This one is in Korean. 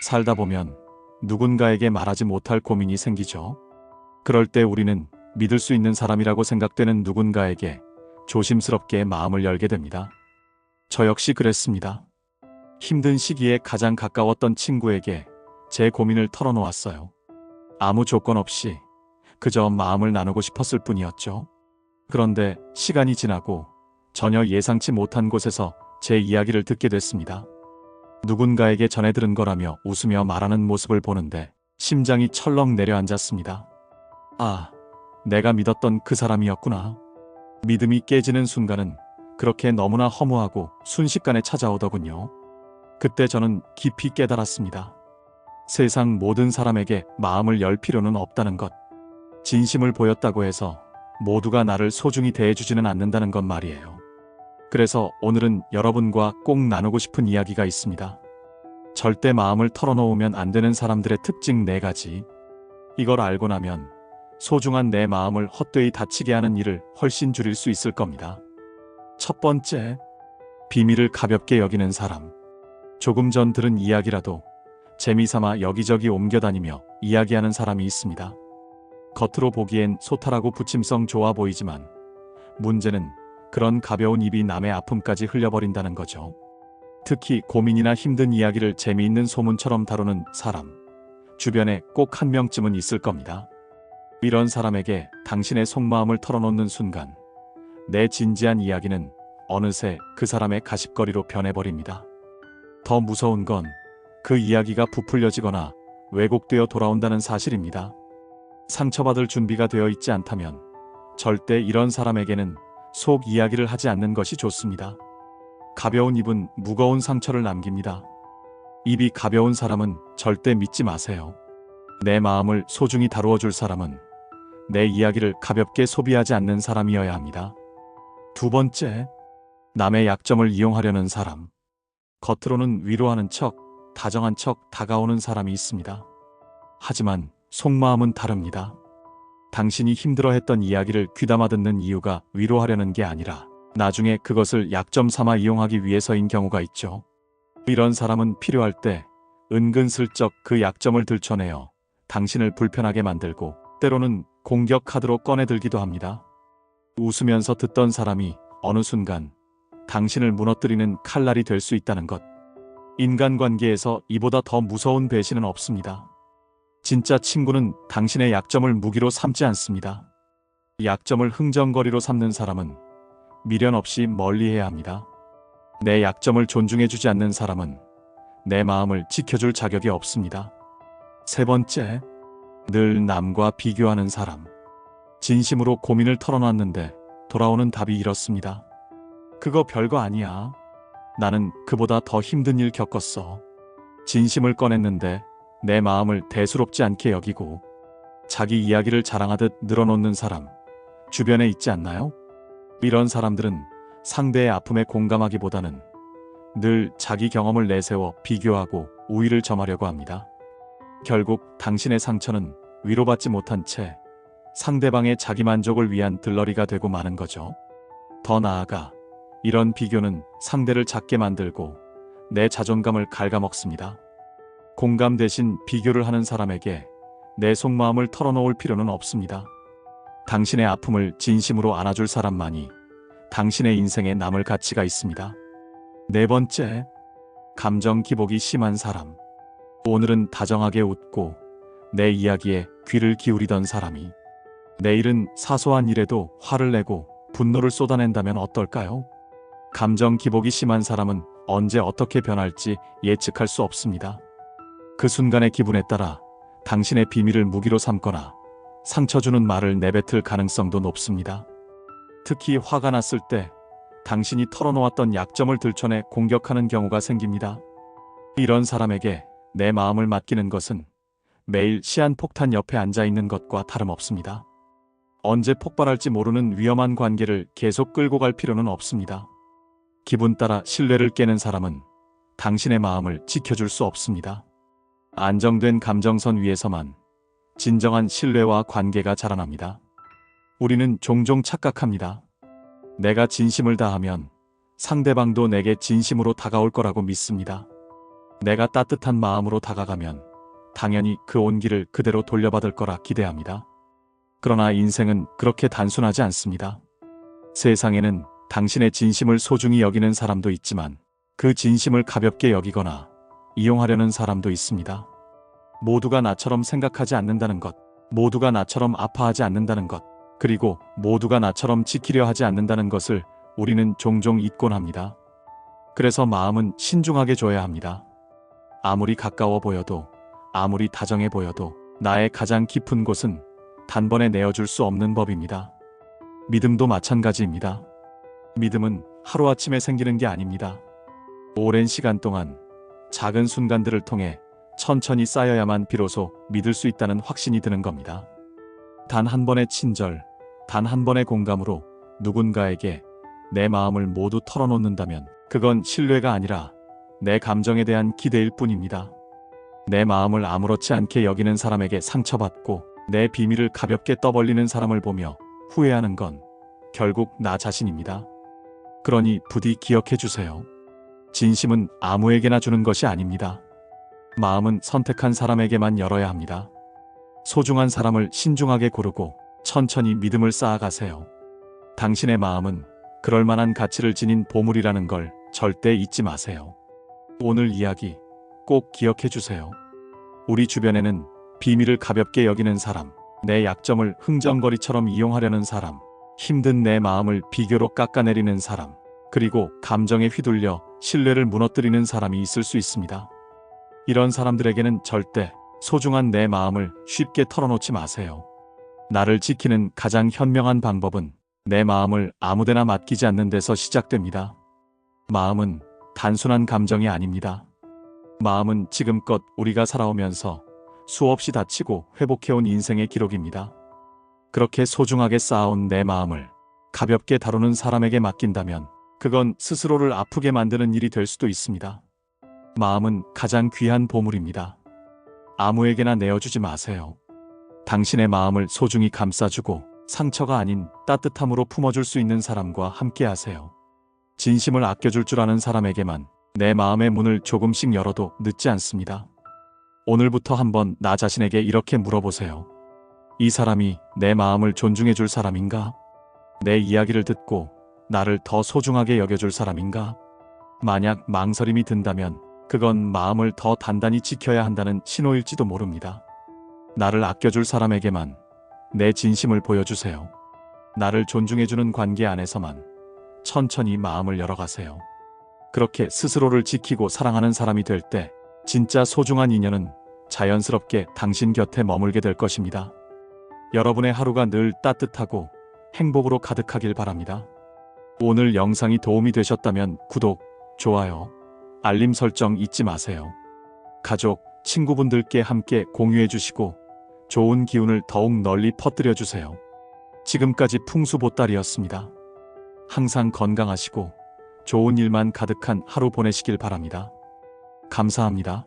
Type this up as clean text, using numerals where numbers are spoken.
살다 보면 누군가에게 말하지 못할 고민이 생기죠. 그럴 때 우리는 믿을 수 있는 사람이라고 생각되는 누군가에게 조심스럽게 마음을 열게 됩니다. 저 역시 그랬습니다. 힘든 시기에 가장 가까웠던 친구에게 제 고민을 털어놓았어요. 아무 조건 없이 그저 마음을 나누고 싶었을 뿐이었죠. 그런데 시간이 지나고 전혀 예상치 못한 곳에서 제 이야기를 듣게 됐습니다. 누군가에게 전해 들은 거라며 웃으며 말하는 모습을 보는데 심장이 철렁 내려앉았습니다. 아, 내가 믿었던 그 사람이었구나. 믿음이 깨지는 순간은 그렇게 너무나 허무하고 순식간에 찾아오더군요. 그때 저는 깊이 깨달았습니다. 세상 모든 사람에게 마음을 열 필요는 없다는 것. 진심을 보였다고 해서 모두가 나를 소중히 대해주지는 않는다는 것 말이에요. 그래서 오늘은 여러분과 꼭 나누고 싶은 이야기가 있습니다. 절대 마음을 털어놓으면 안 되는 사람들의 특징 4가지. 이걸 알고 나면 소중한 내 마음을 헛되이 다치게 하는 일을 훨씬 줄일 수 있을 겁니다. 첫 번째, 비밀을 가볍게 여기는 사람. 조금 전 들은 이야기라도 재미삼아 여기저기 옮겨다니며 이야기하는 사람이 있습니다. 겉으로 보기엔 소탈하고 부침성 좋아 보이지만 문제는 그런 가벼운 입이 남의 아픔까지 흘려버린다는 거죠. 특히 고민이나 힘든 이야기를 재미있는 소문처럼 다루는 사람, 주변에 꼭 한 명쯤은 있을 겁니다. 이런 사람에게 당신의 속마음을 털어놓는 순간 내 진지한 이야기는 어느새 그 사람의 가십거리로 변해버립니다. 더 무서운 건 그 이야기가 부풀려지거나 왜곡되어 돌아온다는 사실입니다. 상처받을 준비가 되어 있지 않다면 절대 이런 사람에게는 속 이야기를 하지 않는 것이 좋습니다. 가벼운 입은 무거운 상처를 남깁니다. 입이 가벼운 사람은 절대 믿지 마세요. 내 마음을 소중히 다루어 줄 사람은 내 이야기를 가볍게 소비하지 않는 사람이어야 합니다. 두 번째, 남의 약점을 이용하려는 사람. 겉으로는 위로하는 척, 다정한 척 다가오는 사람이 있습니다. 하지만 속마음은 다릅니다. 당신이 힘들어했던 이야기를 귀담아 듣는 이유가 위로하려는 게 아니라 나중에 그것을 약점 삼아 이용하기 위해서인 경우가 있죠. 이런 사람은 필요할 때 은근슬쩍 그 약점을 들춰내어 당신을 불편하게 만들고 때로는 공격 카드로 꺼내들기도 합니다. 웃으면서 듣던 사람이 어느 순간 당신을 무너뜨리는 칼날이 될 수 있다는 것. 인간관계에서 이보다 더 무서운 배신은 없습니다. 진짜 친구는 당신의 약점을 무기로 삼지 않습니다. 약점을 흥정거리로 삼는 사람은 미련 없이 멀리해야 합니다. 내 약점을 존중해주지 않는 사람은 내 마음을 지켜줄 자격이 없습니다. 세 번째, 늘 남과 비교하는 사람. 진심으로 고민을 털어놨는데 돌아오는 답이 이렇습니다. 그거 별거 아니야. 나는 그보다 더 힘든 일 겪었어. 진심을 꺼냈는데 내 마음을 대수롭지 않게 여기고 자기 이야기를 자랑하듯 늘어놓는 사람 주변에 있지 않나요? 이런 사람들은 상대의 아픔에 공감하기보다는 늘 자기 경험을 내세워 비교하고 우위를 점하려고 합니다. 결국 당신의 상처는 위로받지 못한 채 상대방의 자기만족을 위한 들러리가 되고 마는 거죠. 더 나아가 이런 비교는 상대를 작게 만들고 내 자존감을 갉아먹습니다. 공감 대신 비교를 하는 사람에게 내 속마음을 털어놓을 필요는 없습니다. 당신의 아픔을 진심으로 안아줄 사람만이 당신의 인생에 남을 가치가 있습니다. 네 번째, 감정 기복이 심한 사람. 오늘은 다정하게 웃고 내 이야기에 귀를 기울이던 사람이 내일은 사소한 일에도 화를 내고 분노를 쏟아낸다면 어떨까요? 감정 기복이 심한 사람은 언제 어떻게 변할지 예측할 수 없습니다. 그 순간의 기분에 따라 당신의 비밀을 무기로 삼거나 상처 주는 말을 내뱉을 가능성도 높습니다. 특히 화가 났을 때 당신이 털어놓았던 약점을 들춰내 공격하는 경우가 생깁니다. 이런 사람에게 내 마음을 맡기는 것은 매일 시한폭탄 옆에 앉아있는 것과 다름없습니다. 언제 폭발할지 모르는 위험한 관계를 계속 끌고 갈 필요는 없습니다. 기분 따라 신뢰를 깨는 사람은 당신의 마음을 지켜줄 수 없습니다. 안정된 감정선 위에서만 진정한 신뢰와 관계가 자라납니다. 우리는 종종 착각합니다. 내가 진심을 다하면 상대방도 내게 진심으로 다가올 거라고 믿습니다. 내가 따뜻한 마음으로 다가가면 당연히 그 온기를 그대로 돌려받을 거라 기대합니다. 그러나 인생은 그렇게 단순하지 않습니다. 세상에는 당신의 진심을 소중히 여기는 사람도 있지만 그 진심을 가볍게 여기거나 이용하려는 사람도 있습니다. 모두가 나처럼 생각하지 않는다는 것, 모두가 나처럼 아파하지 않는다는 것, 그리고 모두가 나처럼 지키려 하지 않는다는 것을 우리는 종종 잊곤 합니다. 그래서 마음은 신중하게 줘야 합니다. 아무리 가까워 보여도, 아무리 다정해 보여도 나의 가장 깊은 곳은 단번에 내어줄 수 없는 법입니다. 믿음도 마찬가지입니다. 믿음은 하루아침에 생기는 게 아닙니다. 오랜 시간 동안 작은 순간들을 통해 천천히 쌓여야만 비로소 믿을 수 있다는 확신이 드는 겁니다. 단 한 번의 친절, 단 한 번의 공감으로 누군가에게 내 마음을 모두 털어놓는다면 그건 신뢰가 아니라 내 감정에 대한 기대일 뿐입니다. 내 마음을 아무렇지 않게 여기는 사람에게 상처받고 내 비밀을 가볍게 떠벌리는 사람을 보며 후회하는 건 결국 나 자신입니다. 그러니 부디 기억해 주세요. 진심은 아무에게나 주는 것이 아닙니다. 마음은 선택한 사람에게만 열어야 합니다. 소중한 사람을 신중하게 고르고 천천히 믿음을 쌓아가세요. 당신의 마음은 그럴 만한 가치를 지닌 보물이라는 걸 절대 잊지 마세요. 오늘 이야기 꼭 기억해 주세요. 우리 주변에는 비밀을 가볍게 여기는 사람, 내 약점을 흥정거리처럼 이용하려는 사람, 힘든 내 마음을 비교로 깎아내리는 사람, 그리고 감정에 휘둘려 신뢰를 무너뜨리는 사람이 있을 수 있습니다. 이런 사람들에게는 절대 소중한 내 마음을 쉽게 털어놓지 마세요. 나를 지키는 가장 현명한 방법은 내 마음을 아무데나 맡기지 않는 데서 시작됩니다. 마음은 단순한 감정이 아닙니다. 마음은 지금껏 우리가 살아오면서 수없이 다치고 회복해온 인생의 기록입니다. 그렇게 소중하게 쌓아온 내 마음을 가볍게 다루는 사람에게 맡긴다면 그건 스스로를 아프게 만드는 일이 될 수도 있습니다. 마음은 가장 귀한 보물입니다. 아무에게나 내어주지 마세요. 당신의 마음을 소중히 감싸주고 상처가 아닌 따뜻함으로 품어줄 수 있는 사람과 함께 하세요. 진심을 아껴줄 줄 아는 사람에게만 내 마음의 문을 조금씩 열어도 늦지 않습니다. 오늘부터 한번 나 자신에게 이렇게 물어보세요. 이 사람이 내 마음을 존중해줄 사람인가? 내 이야기를 듣고 나를 더 소중하게 여겨줄 사람인가? 만약 망설임이 든다면 그건 마음을 더 단단히 지켜야 한다는 신호일지도 모릅니다. 나를 아껴줄 사람에게만 내 진심을 보여주세요. 나를 존중해주는 관계 안에서만 천천히 마음을 열어가세요. 그렇게 스스로를 지키고 사랑하는 사람이 될 때 진짜 소중한 인연은 자연스럽게 당신 곁에 머물게 될 것입니다. 여러분의 하루가 늘 따뜻하고 행복으로 가득하길 바랍니다. 오늘 영상이 도움이 되셨다면 구독, 좋아요, 알림 설정 잊지 마세요. 가족, 친구분들께 함께 공유해 주시고 좋은 기운을 더욱 널리 퍼뜨려 주세요. 지금까지 풍수보따리였습니다. 항상 건강하시고 좋은 일만 가득한 하루 보내시길 바랍니다. 감사합니다.